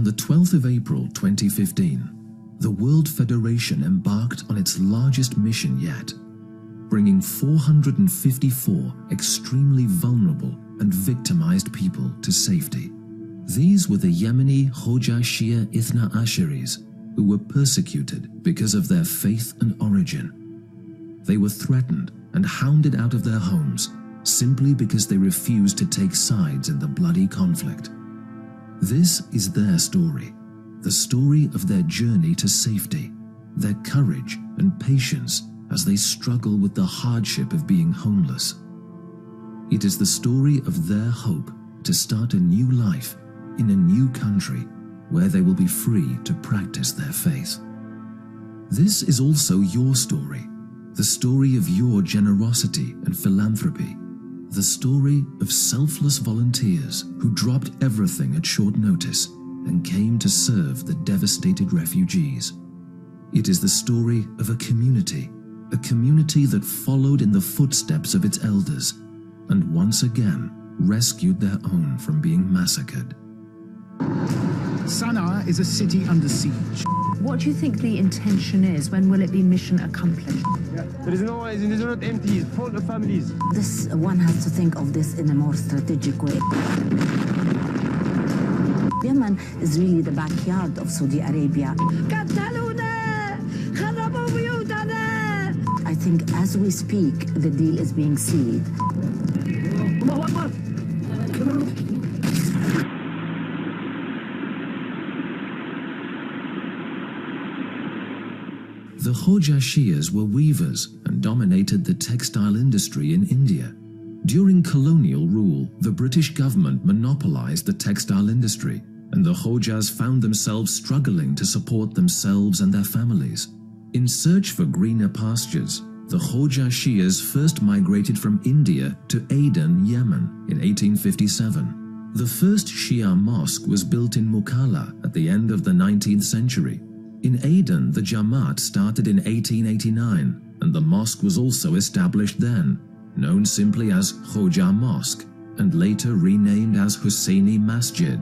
On the 12th of April 2015, the World Federation embarked on its largest mission yet, bringing 454 extremely vulnerable and victimized people to safety. These were the Yemeni Hoja Shia Ithna Asharis, who were persecuted because of their faith and origin. They were threatened and hounded out of their homes simply because they refused to take sides in the bloody conflict. This is their story, the story of their journey to safety, their courage and patience as they struggle with the hardship of being homeless. It is the story of their hope to start a new life in a new country where they will be free to practice their faith. This is also your story, the story of your generosity and philanthropy, the story of selfless volunteers who dropped everything at short notice and came to serve the devastated refugees. It is the story of a community that followed in the footsteps of its elders and once again rescued their own from being massacred. Sana'a is a city under siege. What do you think the intention is? When will it be mission accomplished? There is not empty, it's full of families. This one has to think of this in a more strategic way. Yemen is really the backyard of Saudi Arabia. I think as we speak, the deal is being sealed. The Hoja Shias were weavers and dominated the textile industry in India. During colonial rule, the British government monopolized the textile industry, and the Hojas found themselves struggling to support themselves and their families. In search for greener pastures, the Hoja Shias first migrated from India to Aden, Yemen in 1857. The first Shia mosque was built in Mukalla at the end of the 19th century. In Aden, the Jamaat started in 1889, and the mosque was also established then, known simply as Hoja Mosque, and later renamed as Husseini Masjid.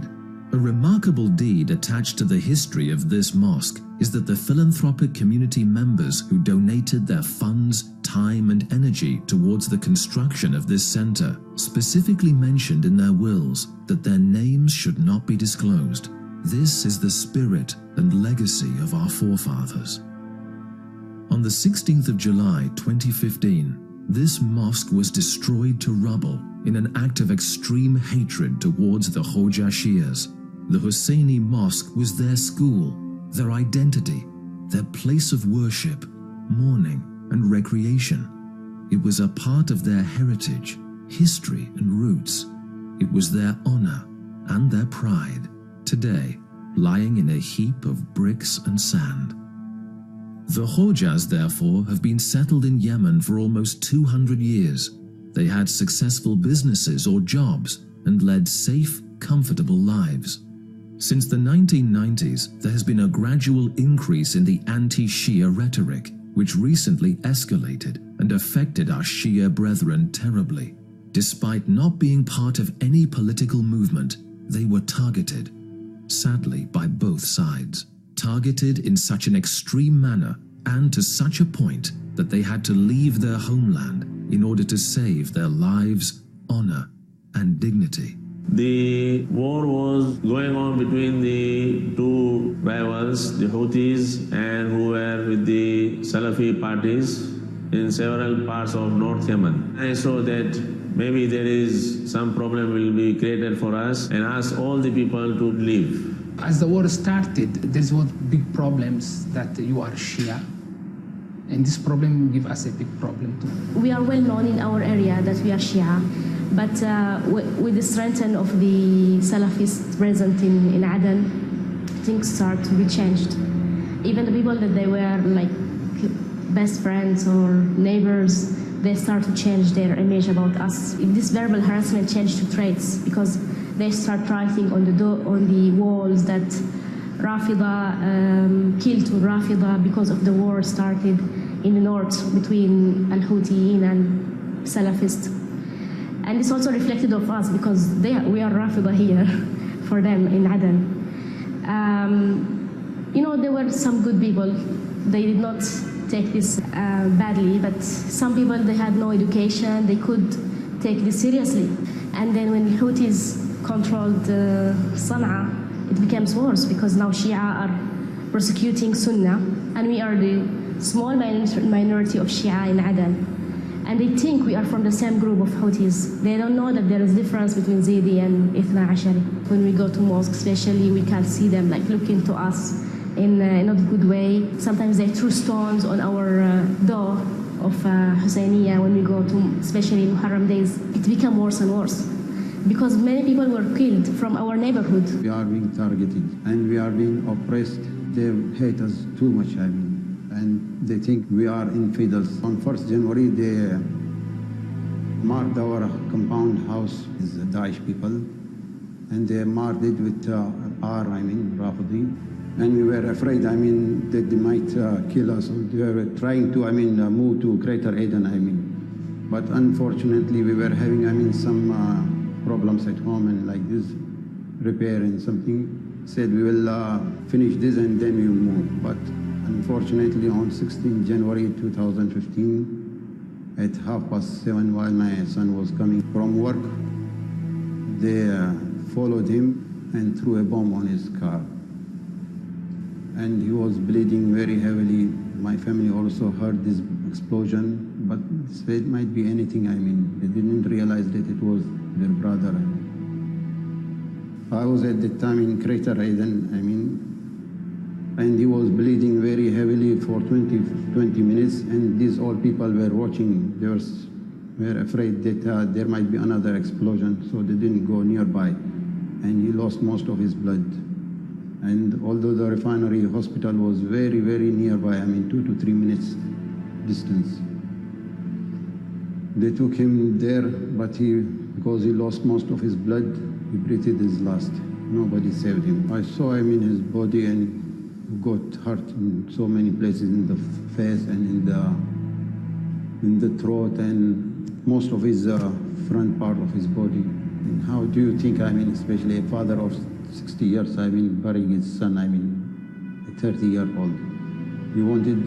A remarkable deed attached to the history of this mosque is that the philanthropic community members who donated their funds, time and energy towards the construction of this center specifically mentioned in their wills that their names should not be disclosed. This is the spirit and legacy of our forefathers. On the 16th of July 2015, this mosque was destroyed to rubble in an act of extreme hatred towards the Hoja Shias. The Husseini Mosque was their school, their identity, their place of worship, mourning and recreation. It was a part of their heritage, history and roots. It was their honor and their pride, today lying in a heap of bricks and sand. The Hojas, therefore, have been settled in Yemen for almost 200 years. They had successful businesses or jobs and led safe, comfortable lives. Since the 1990s, there has been a gradual increase in the anti-Shia rhetoric, which recently escalated and affected our Shia brethren terribly. Despite not being part of any political movement, they were targeted, sadly by both sides, targeted in such an extreme manner and to such a point that they had to leave their homeland in order to save their lives, honor, and dignity. The war was going on between the two rivals, the Houthis and who were with the Salafi parties in several parts of North Yemen. I saw that maybe there is some problem will be created for us and ask all the people to leave. As the war started, there's one big problems that you are Shia. And this problem will give us a big problem too. We are well known in our area that we are Shia, but with the strength of the Salafis present in Aden, things start to be changed. Even the people that they were like best friends or neighbors, they start to change their image about us. This verbal harassment changed to threats because they start writing on the walls that Rafida killed Rafida because of the war started in the north between Al-Houthiyyin and Salafists. And it's also reflected of us because we are Rafida here for them in Aden. were some good people. They did not take this badly, but some people, they had no education, they could take this seriously. And then when the Houthis controlled Sana'a, it becomes worse because now Shia are persecuting Sunnah, and we are the small minority of Shia in Aden. And they think we are from the same group of Houthis. They don't know that there is difference between Zaydi and Ithna Ashari. When we go to mosques, especially, we can't see them like looking to us in not a good way. Sometimes they threw stones on our door of Husseiniya when we go to, especially in Muharram days. It became worse and worse because many people were killed from our neighborhood. We are being targeted and we are being oppressed. They hate us too much, and they think we are infidels. On 1st January, they marked our compound house as Daesh people, and they marked it with Rafidi. And we were afraid, that they might kill us. They were trying to, move to Greater Aden, But unfortunately, we were having, some problems at home and like this, repair and something. Said we will finish this and then we will move. But unfortunately, on 16 January 2015, at 7:30, while my son was coming from work, they followed him and threw a bomb on his car. And he was bleeding very heavily. My family also heard this explosion, but said it might be anything. They didn't realize that it was their brother. I was at the time in Greater Aden, and he was bleeding very heavily for 20 minutes, and these old people were watching. They were afraid that there might be another explosion, so they didn't go nearby, and he lost most of his blood. And although the refinery hospital was very, very nearby, 2 to 3 minutes distance, they took him there, but because he lost most of his blood, he breathed his last. Nobody saved him. I saw him in his body and got hurt in so many places, in the face and in the throat and most of his front part of his body. And how do you think, especially a father of 60 years, burying his son, a 30-year-old. He wanted,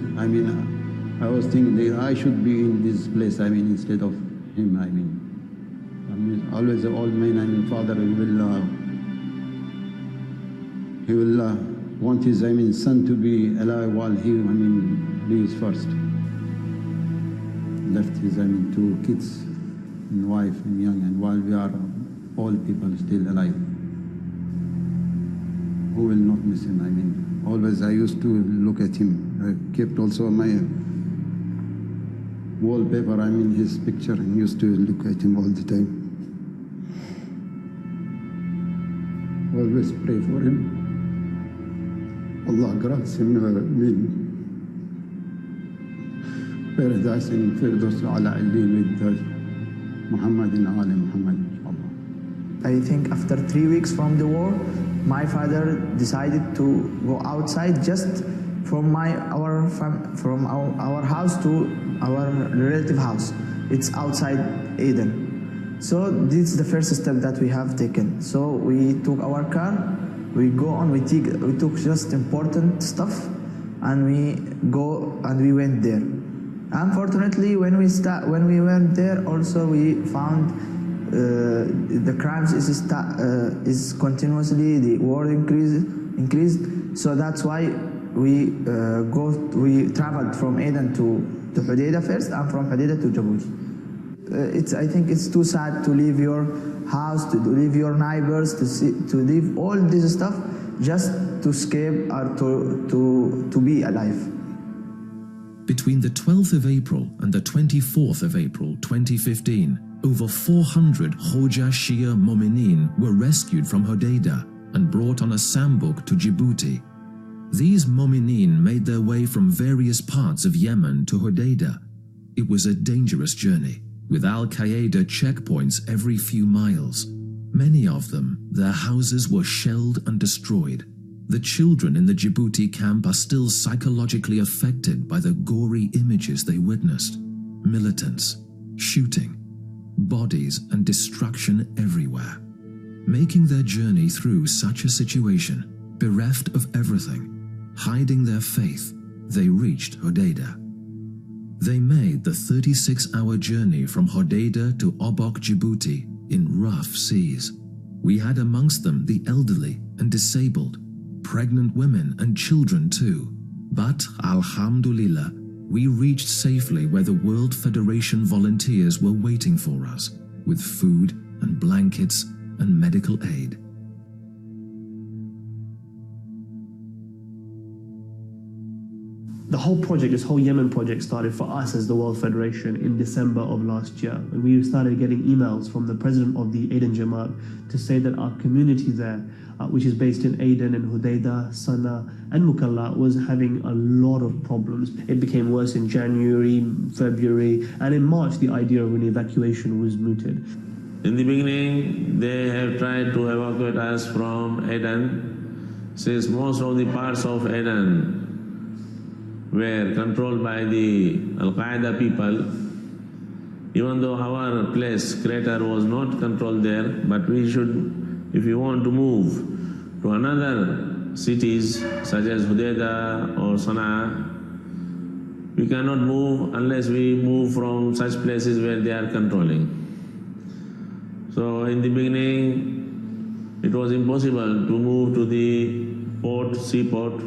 I was thinking that I should be in this place, instead of him, always the old man, father, he will want his, son to be alive while he, lives first. Left his, 2 kids and wife and young, and while we are old people still alive. Who will not miss him? Always I used to look at him. I kept also my wallpaper, his picture, and used to look at him all the time. Always pray for him. Allah grants him paradise in Firdaus ala Alin with Muhammad and Ali Muhammad. I think after 3 weeks from the war, my father decided to go outside just from our house to our relative house. It's outside Aden. So this is the first step that we have taken. So we took our car, we go on, we took just important stuff, and we went there. Unfortunately, when we went there, also we found the crimes is continuously, the war increased. So that's why we traveled from Aden to Hodeidah first, and from Hodeidah to Djibouti. I think it's too sad to leave your house, to leave your neighbors, to leave all this stuff just to escape or to be alive. Between the 12th of April and the 24th of April 2015, over 400 Khoja Shia Momineen were rescued from Hodeidah and brought on a sambuk to Djibouti. These Momineen made their way from various parts of Yemen to Hodeidah. It was a dangerous journey, with Al-Qaeda checkpoints every few miles. Many of them, their houses were shelled and destroyed. The children in the Djibouti camp are still psychologically affected by the gory images they witnessed. Militants, shooting, bodies and destruction everywhere. Making their journey through such a situation, bereft of everything, Hiding their faith, they reached Hodeidah. They made the 36-hour journey from Hodeidah to Obok, Djibouti, in rough seas. We had amongst them the elderly and disabled, pregnant women and children too. But, alhamdulillah, we reached safely where the World Federation volunteers were waiting for us, with food and blankets and medical aid. The whole project, this whole Yemen project, started for us as the World Federation in December of last year. And we started getting emails from the president of the Aden Jamaat to say that our community there, which is based in Aden and Hodeidah, Sana and Mukalla, was having a lot of problems. It became worse in January, February, and in March the idea of an evacuation was mooted. In the beginning, they have tried to evacuate us from Aden, since most of the parts of Aden were controlled by the Al-Qaeda people. Even though our place, Crater, was not controlled there, but we should, if you want to move to another cities such as Hodeidah or Sana'a, we cannot move unless we move from such places where they are controlling. So in the beginning, it was impossible to move to the port, seaport.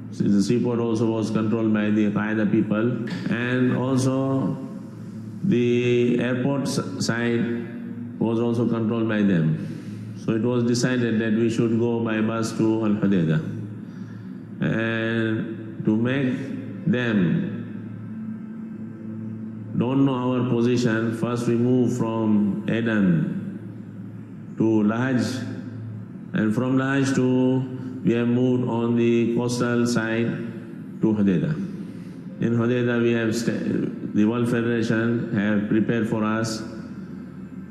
The seaport also was controlled by the Qaeda people, and also the airport side was also controlled by them. So it was decided that we should go by bus to Al-Hodeidah. And to make them don't know our position, first we moved from Aden to Lahaj, and from Lahaj we have moved on the coastal side to Hodeidah. In Hodeidah we have the World Federation have prepared for us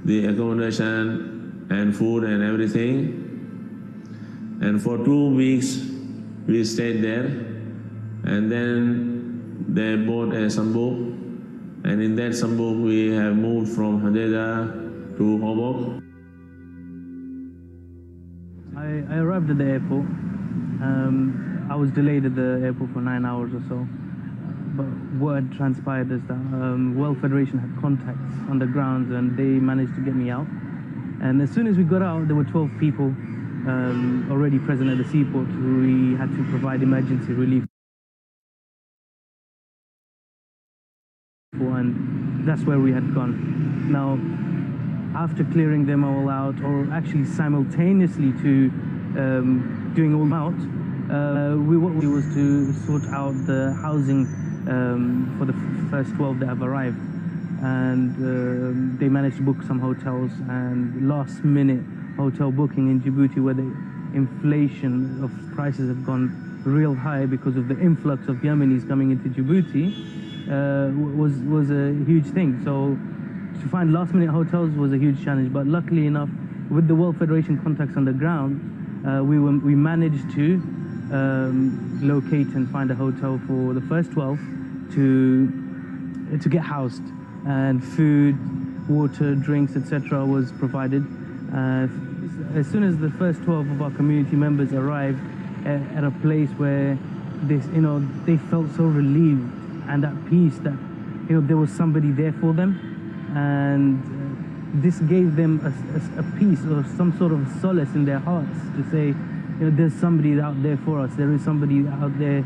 the accommodation and food and everything. And for 2 weeks we stayed there, and then they bought a sambuk, and in that sambuk we have moved from Hodeidah to Obok. I arrived at the airport. I was delayed at the airport for 9 hours or so. But what had transpired is that World Federation had contacts on the ground, and they managed to get me out. And as soon as we got out, there were 12 people already present at the seaport who we had to provide emergency relief. And that's where we had gone. Now, after clearing them all out, or actually simultaneously to doing all out, what we was to sort out the housing for the first 12 that have arrived. And they managed to book some hotels, and last minute hotel booking in Djibouti, where the inflation of prices have gone real high because of the influx of Yemenis coming into Djibouti, was a huge thing. So to find last minute hotels was a huge challenge, but luckily enough, with the World Federation contacts on the ground, we managed to locate and find a hotel for the first 12 to get housed, and food, water, drinks, etc. was provided. As soon as the first 12 of our community members arrived at a place where they felt so relieved and at peace that there was somebody there for them, and this gave them a peace or some sort of solace in their hearts to say, there's somebody out there for us. There is somebody out there.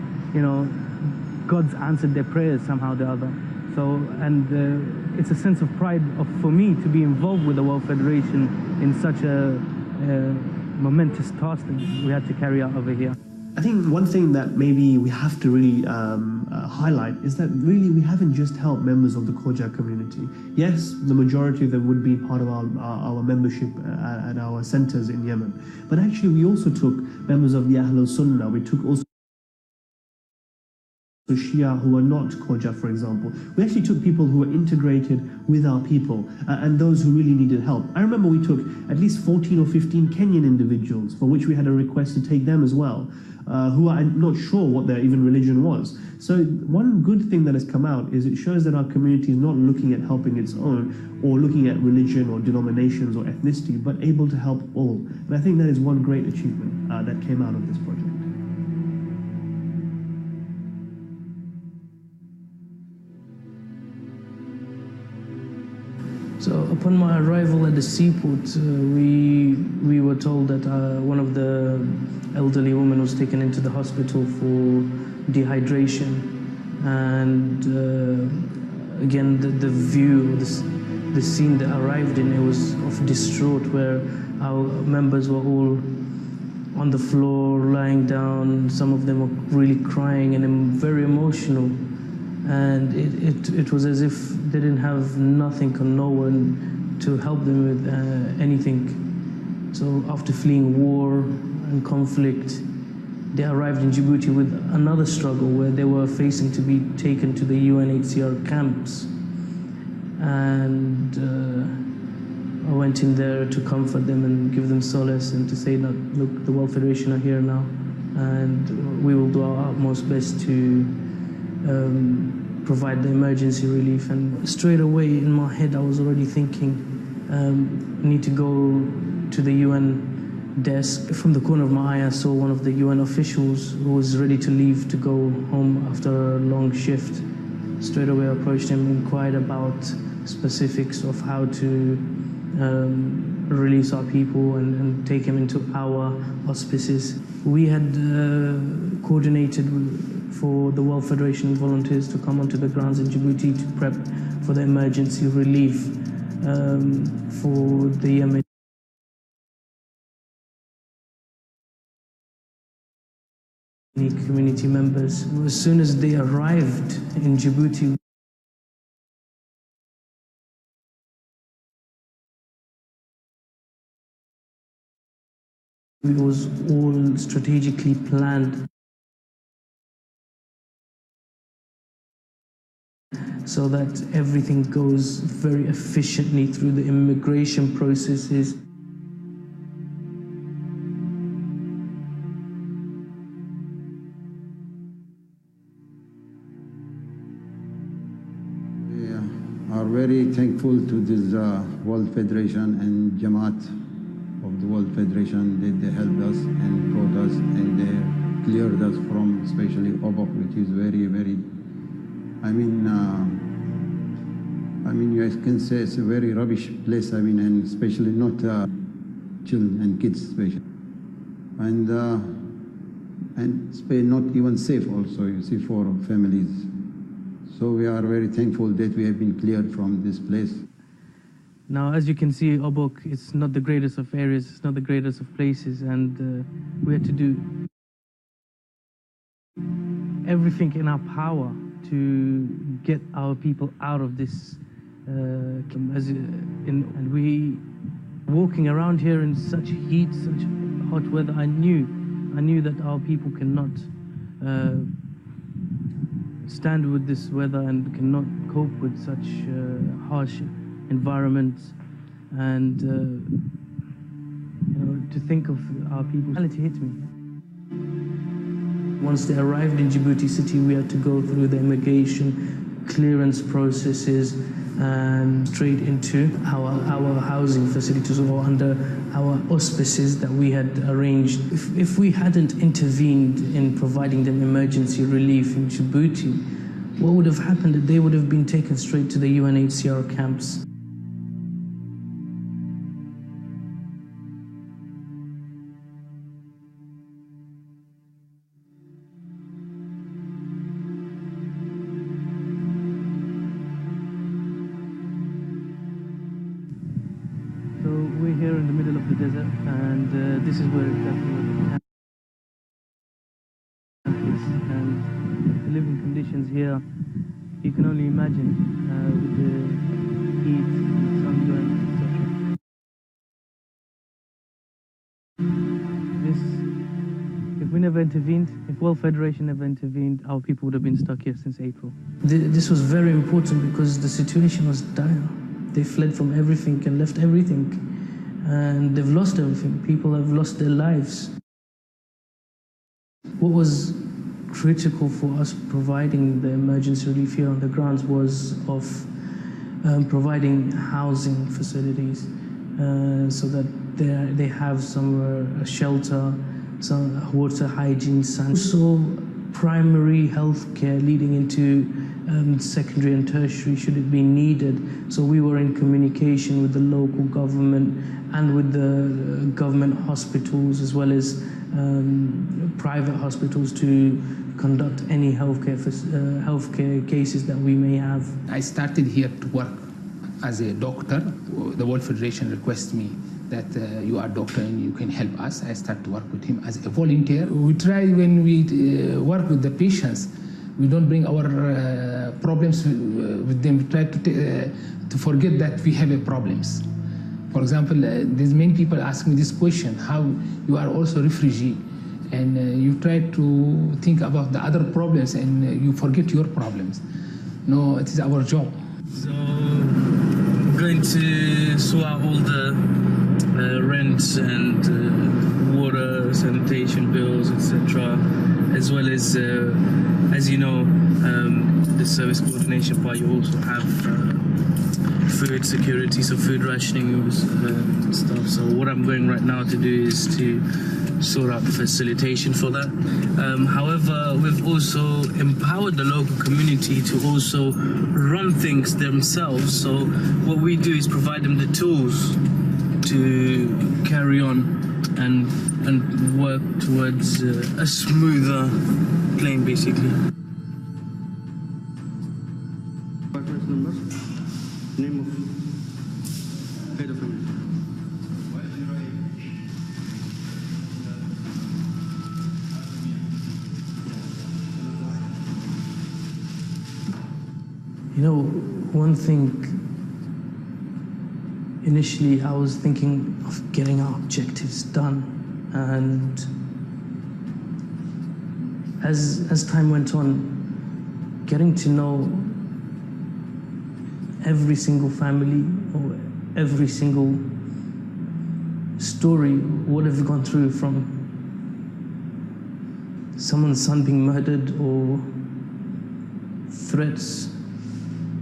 God's answered their prayers somehow or the other. So, and it's a sense of pride for me to be involved with the World Federation in such a momentous task that we had to carry out over here. I think one thing that maybe we have to really highlight is that really we haven't just helped members of the Khoja community. Yes, the majority of them would be part of our membership at our centers in Yemen. But actually we also took members of the Ahlul Sunnah. We took also Shia who are not Khoja, for example. We actually took people who were integrated with our people and those who really needed help. I remember we took at least 14 or 15 Kenyan individuals, for which we had a request to take them as well, who are not sure what their even religion was. So one good thing that has come out is it shows that our community is not looking at helping its own or looking at religion or denominations or ethnicity, but able to help all. And I think that is one great achievement that came out of this project. Upon my arrival at the seaport, we were told that one of the elderly women was taken into the hospital for dehydration. And again, the view, the scene that arrived in, it was of distraught, where our members were all on the floor, lying down. Some of them were really crying and very emotional. And it was as if they didn't have nothing or no one to help them with anything. So after fleeing war and conflict, they arrived in Djibouti with another struggle where they were facing to be taken to the UNHCR camps. And I went in there to comfort them and give them solace and to say that, look, the World Federation are here now, and we will do our utmost best to provide the emergency relief. And straight away in my head, I was already thinking, I need to go to the UN desk. From the corner of my eye, I saw one of the UN officials who was ready to leave to go home after a long shift. Straight away I approached him and inquired about specifics of how to release our people and take him into our auspices. We had coordinated for the World Federation volunteers to come onto the grounds in Djibouti to prep for the emergency relief for the Yemen. Community members. As soon as they arrived in Djibouti, it was all strategically planned so that everything goes very efficiently through the immigration processes. Are very thankful to this World Federation and Jamaat of the World Federation that they helped us and brought us and they cleared us from especially Obok, which is very, very, I mean, you guys can say it's a very rubbish place, and especially not children and kids especially. And Spain not even safe also, you see, for families. So we are very thankful that we have been cleared from this place. Now, as you can see, Obok is not the greatest of areas, it's not the greatest of places, and we had to do everything in our power to get our people out of this. And we, walking around here in such heat, such hot weather, I knew that our people cannot stand with this weather and cannot cope with such harsh environments. And to think of our people, reality hit me. Once they arrived in Djibouti city, we had to go through the immigration clearance processes and straight into our housing facilities, or under our auspices that we had arranged. If we hadn't intervened in providing them emergency relief in Djibouti, what would have happened? They would have been taken straight to the UNHCR camps. We're here in the middle of the desert, and this is where exactly where the camp is. And the living conditions here, you can only imagine with the heat, sunburn, etc. If we never intervened, if World Federation never intervened, our people would have been stuck here since April. This was very important because the situation was dire. They fled from everything and left everything. And they've lost everything. People have lost their lives. What was critical for us providing the emergency relief here on the grounds was of providing housing facilities so that they have somewhere a shelter, some water hygiene, and also primary health care leading into secondary and tertiary should it be needed. So we were in communication with the local government and with the government hospitals as well as private hospitals to conduct any healthcare cases that we may have. I started here to work as a doctor. The World Federation requested me that you are a doctor and you can help us. I started to work with him as a volunteer. We try, when we work with the patients, we don't bring our problems with them. We try to forget that we have problems. For example, there's many people ask me this question, how you are also refugee, and you try to think about the other problems and you forget your problems. No, it is our job. So I'm going to sort out all the rents and water, sanitation bills, etc., as well as you know, the service coordination part. You also have food security, so food rationing and stuff. So what I'm going right now to do is to sort out the facilitation for that. However, we've also empowered the local community to also run things themselves. So what we do is provide them the tools to carry on and work towards a smoother plane, basically. Reference number, name of head of family. You know, one thing, initially I was thinking of getting our objectives done, and as time went on, getting to know every single family or every single story, what have you gone through, from someone's son being murdered or threats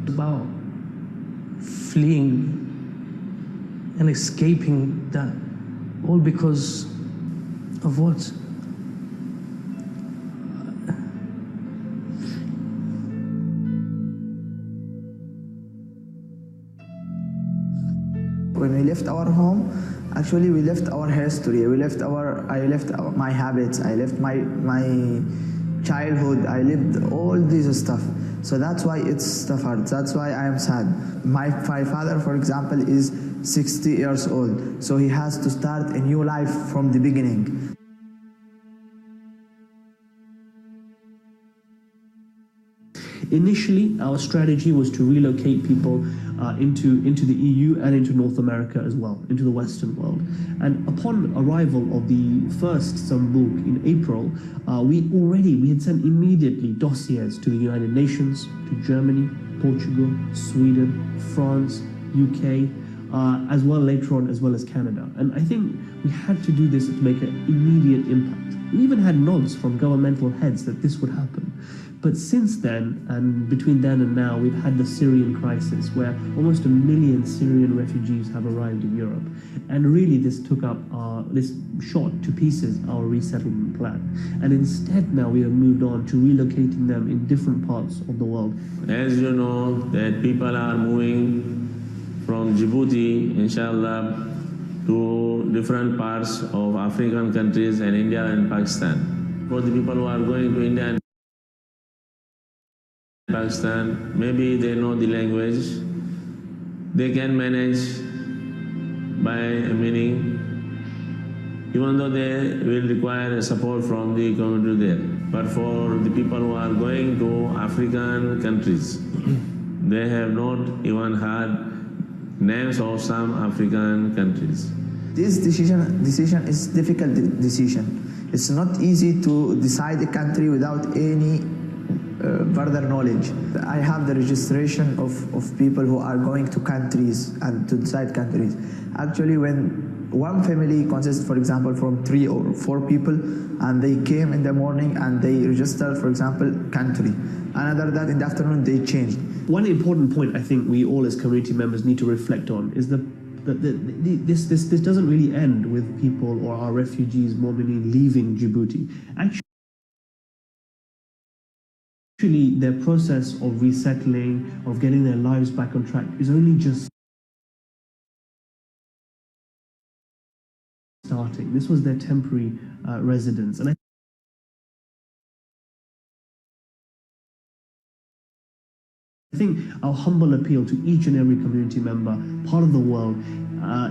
about fleeing and escaping that, all because of what? When we left our home, actually we left our history, I left my habits, I left my childhood, I lived all this stuff. So that's why it's hard, that's why I am sad. My father, for example, is 60 years old, so he has to start a new life from the beginning. Initially, our strategy was to relocate people into the EU and into North America as well, into the Western world. And upon arrival of the first Sambouk in April, we had sent immediately dossiers to the United Nations, to Germany, Portugal, Sweden, France, UK, as well later on, as well as Canada. And I think we had to do this to make an immediate impact. We even had nods from governmental heads that this would happen. But since then, and between then and now, we've had the Syrian crisis, where almost 1 million Syrian refugees have arrived in Europe. And really this took up this shot to pieces our resettlement plan. And instead now we have moved on to relocating them in different parts of the world. As you know, that people are moving from Djibouti, inshallah, to different parts of African countries and India and Pakistan. For the people who are going to India and Pakistan, maybe they know the language, they can manage by meaning, even though they will require support from the community there. But for the people who are going to African countries, they have not even heard names of some African countries. This decision is a difficult decision. It's not easy to decide a country without any further knowledge. I have the registration of people who are going to countries and to decide countries. Actually, when one family consists, for example, from 3 or 4 people, and they came in the morning and they registered, for example, country. Another that in the afternoon they changed. One important point I think we all as community members need to reflect on is this doesn't really end with people or our refugees, more meaning leaving Djibouti. Actually, Actually, their process of resettling, of getting their lives back on track is only just starting. This was their temporary residence. And I think our humble appeal to each and every community member, part of the world,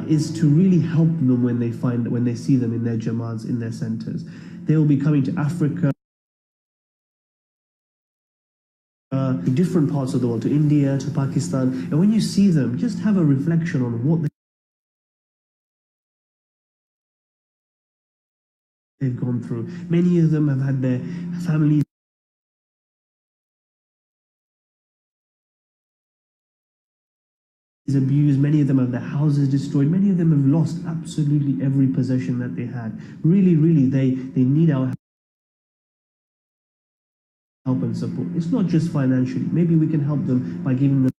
is to really help them when they see them in their jamaats, in their centers. They will be coming to Africa, to different parts of the world, to India, to Pakistan. And when you see them, just have a reflection on what they've gone through. Many of them have had their families abused, many of them have their houses destroyed, many of them have lost absolutely every possession that they had. Really, they need our help and support. It's not just financially. Maybe we can help them by giving them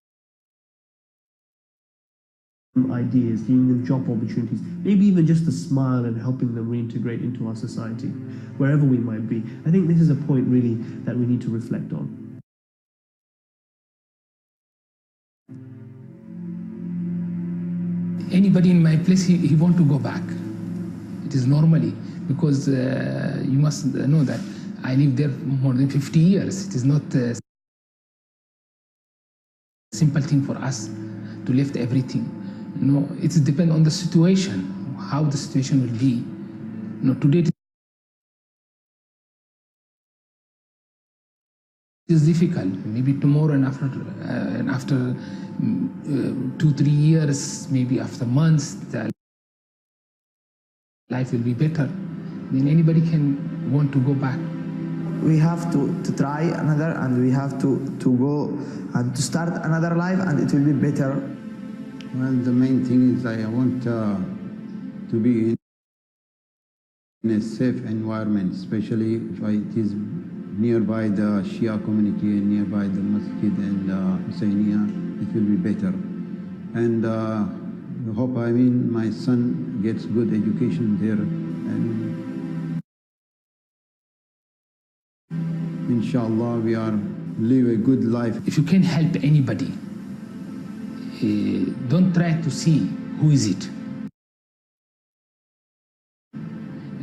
ideas, giving them job opportunities, maybe even just a smile and helping them reintegrate into our society, wherever we might be. I think this is a point really that we need to reflect on. Anybody in my place, he want to go back. It is normally, because you must know that I lived there more than 50 years. It is not a simple thing for us to lift everything. No, it depends on the situation, how the situation will be. No, today it is difficult. Maybe tomorrow and after 2-3 years, maybe after months, the life will be better. Then anybody can want to go back. We have to try another, and we have to go and to start another life, and it will be better. Well, the main thing is I want to be in a safe environment, especially if it is nearby the Shia community and nearby the masjid and Husseiniya, it will be better. And I hope, my son gets good education there, and inshallah we are live a good life. If you can help anybody, don't try to see who is it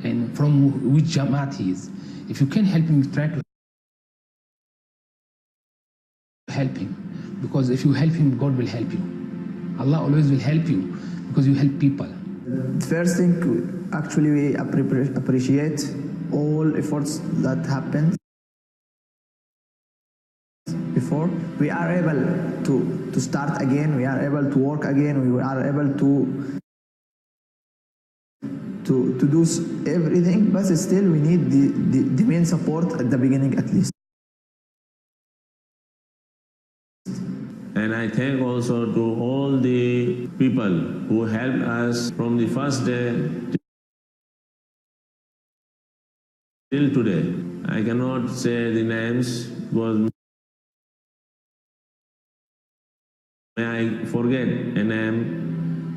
and from which Jamaat he is. If you can help him, try to help him, because if you help him, God will help you. Allah always will help you because you help people. First thing, actually we appreciate all efforts that happened before. We are able to start again, we are able to work again, we are able to do everything, but still we need the main support at the beginning at least. And I thank also to all the people who helped us from the first day till today. I cannot say the names because may I forget a name.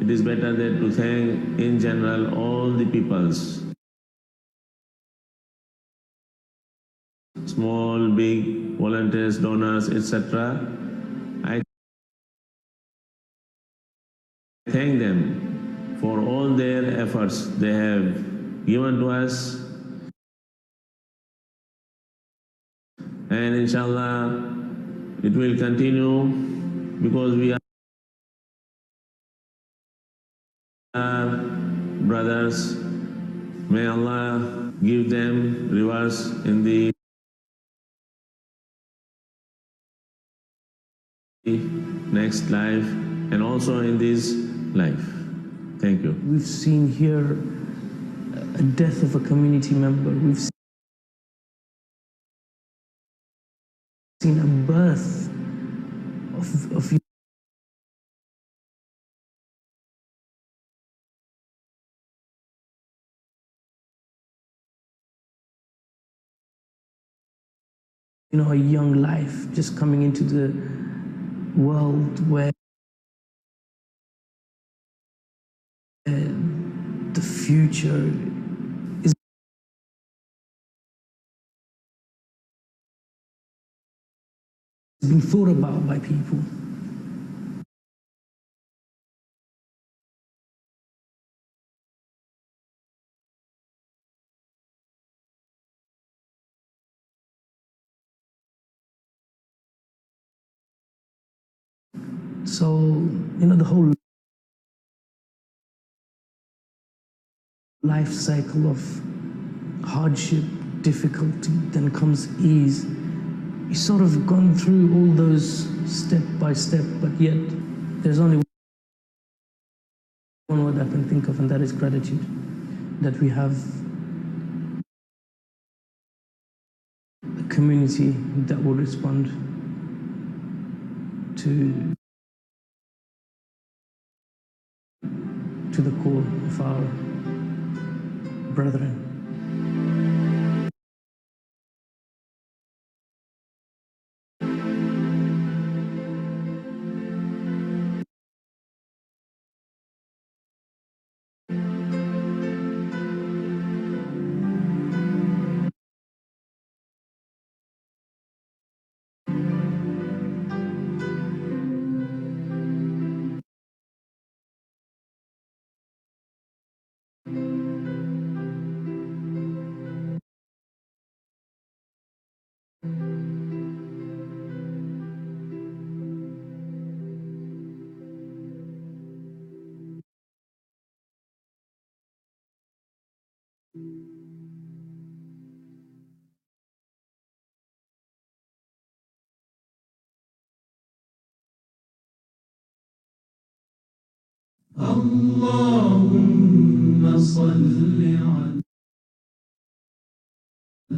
It is better that to thank in general all the peoples, small, big, volunteers, donors, etc. I thank them for all their efforts they have given to us, and inshallah it will continue because we are brothers. May Allah give them rewards in the next life and also in this life. Thank you. We've seen here a death of a community member. We've seen a birth of a young life just coming into the world where the future been thought about by people. So, the whole life cycle of hardship, difficulty, then comes ease. You've sort of gone through all those step by step, but yet there's only one word I can think of, and that is gratitude. That we have a community that will respond to the call of our brethren.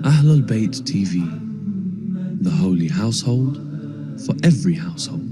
Ahlulbayt TV, the holy household for every household.